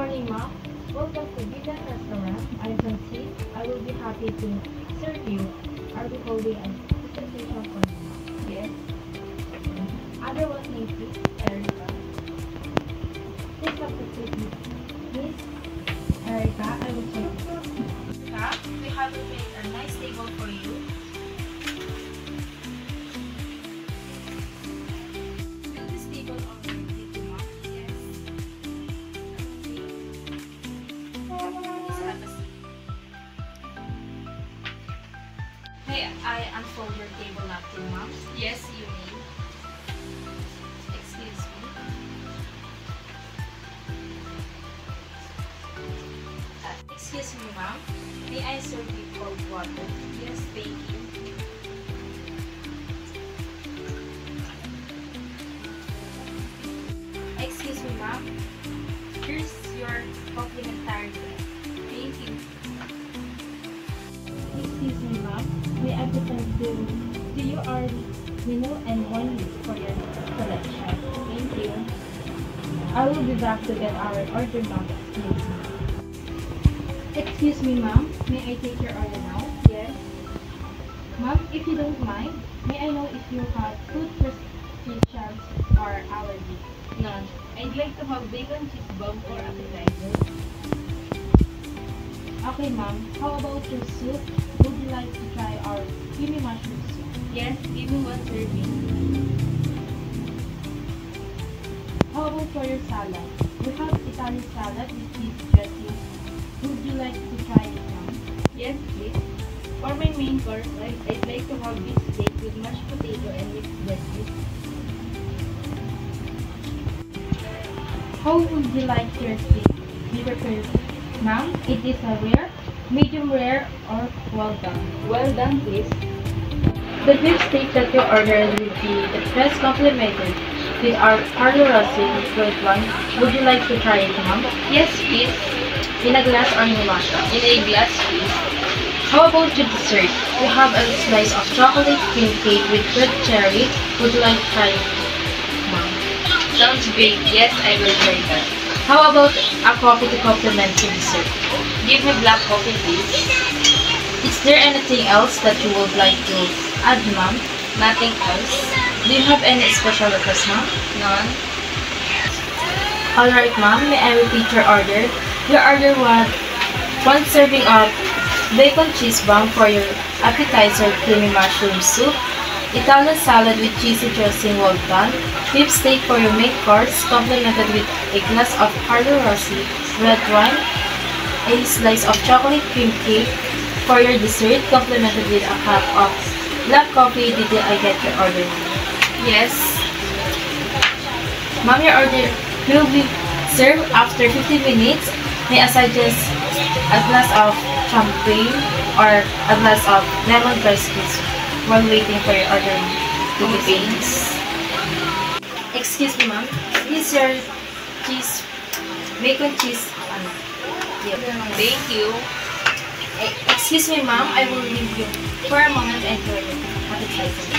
morning, ma'am. Welcome to Vegan Restaurant. I'm Santi. I will be happy to serve you. Are we holding a presentation for you? Yes. Otherwise, name please, Erica. Please have the seat, Miss Erica. I will check. Erica, we have prepared a nice table for you. Will this table already take you, ma'am? Yes. Please have a seat. May I unfold your table napkin, ma'am? Yes, you may. Excuse me. Excuse me, ma'am. May I serve you cold water? Yes, thank you. Excuse me, ma'am. Here's your complimentary drink. Thank you. Excuse me, ma'am. May I present to you our menu and one list for your selection. Thank you. I will be back to get our order number. Excuse me, ma'am. May I take your order now? Yes. Ma'am, if you don't mind, may I know if you have food restrictions or allergies? None. I'd like to have bacon cheese bomb or appetizer. Okay, ma'am. How about your soup? Would you like to try our creamy mushroom soup? Yes, give me one serving. How about for your salad? We have Italian salad with cheese dressing. Would you like to try it now? Yes, please. For my main course, I'd like to have beef steak with mashed potato and mixed veggies. How would you like your steak be prepared? Ma'am, it is a rare, medium rare, or well done. Well done, please. The beef steak that you ordered will be express complimented with our Carlo Rossi red wine. Would you like to try it, ma'am? Yes, please. In a glass or in a glass? In a glass, please. How about your dessert? We have a slice of chocolate cream cake with red cherry. Would you like to try it, ma'am? Sounds great. Yes, I will try that. How about a coffee to complement your dessert? Give me black coffee, please. Is there anything else that you would like to add, ma'am? Nothing else. Do you have any special request, ma'am? None. Alright, ma'am. May I repeat your order? Your order was one serving of bacon cheese bomb for your appetizer, creamy mushroom soup, Italian salad with cheesy dressing well done, beef steak for your main course, complemented with a glass of Carlo Rossi red wine, a slice of chocolate cream cake for your dessert, complemented with a cup of black coffee. Did I get your order? Yes. Ma'am, your order will be served after 15 minutes. May I suggest a glass of champagne or a glass of lemon pressed juice while waiting for your order to be paid? Excuse me, ma'am. Is your cheese, bacon cheese, yeah. Thank you. Excuse me, ma'am. I will leave you for a moment and for your appetizer.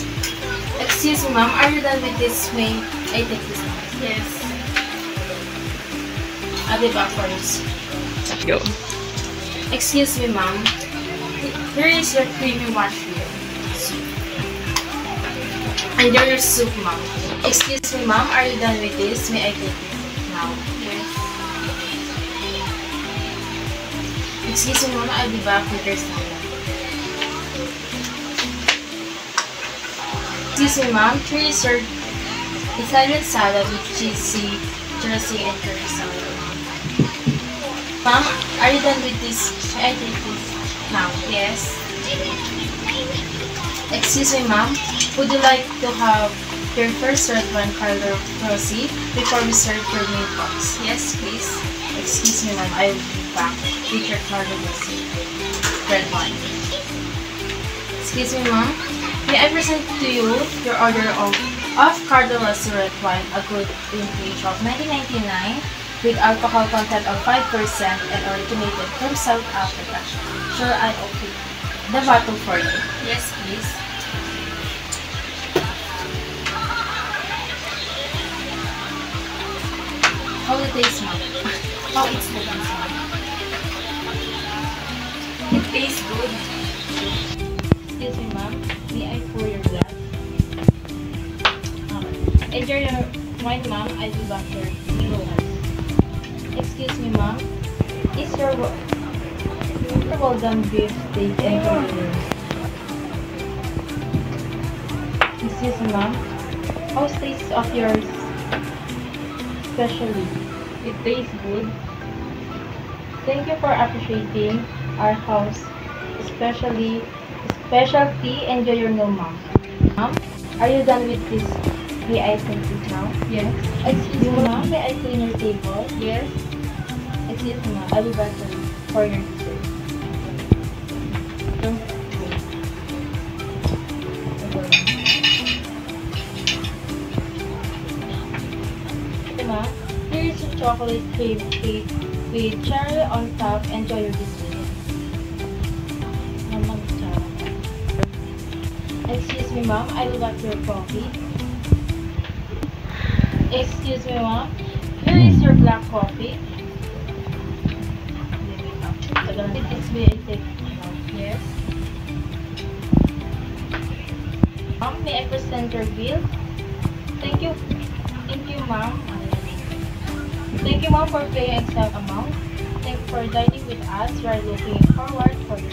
Excuse me, ma'am. Are you done with this? May I take this now? Yes. I'll be back for this. Go. Excuse me, ma'am. Here is your creamy mushroom soup. And your soup, ma'am. Excuse me, ma'am. Are you done with this? May I take it now? Yes. Excuse me, ma'am. I'll be back with your salad. Excuse me, ma'am. Here is your Italian salad with cheesy dressing and curry salad. Ma'am, are you done with this? May I take this now? Yes. Excuse me, ma'am. Would you like to have your first red wine, Carlo Rossi, before we serve your main course? Yes, please. Excuse me, ma'am. I will be back with your Carlo Rossi red wine. Excuse me, ma'am. May I present to you your order of Carlo Rossi red wine, a good vintage of 1999, with alcohol content of 5% and originated from South Africa. Sure, I open the bottle for you. Yes, please. How it tastes, ma'am? How it's looking, sir? It tastes good. Excuse me, ma'am. May I pour your glass? Enjoy your wine, ma'am. I'll be back here. Excuse me, ma'am. Is your well done beef steak and burger? Excuse me, ma'am. How's taste of yours? Especially, it tastes good. Thank you for appreciating our house, especially specialty. Enjoy your meal, ma'am. Ma'am, are you done with this? May I take this now? Yes. Excuse me, ma'am. May I clean your table? Yes. Excuse me, ma'am. I'll be back for your dessert. Don't wait. Okay, ma'am. Here is your chocolate cake with cherry on top. Enjoy your dessert. Naman cherry. Excuse me, ma'am. I will like your coffee. Excuse me, ma'am. Here is your black coffee. It's may I take now? Yes. Ma'am, may I present your bill? Thank you. Thank you, ma'am. Thank you, ma'am, for paying exact amount. Thank you for dining with us. We are looking forward for your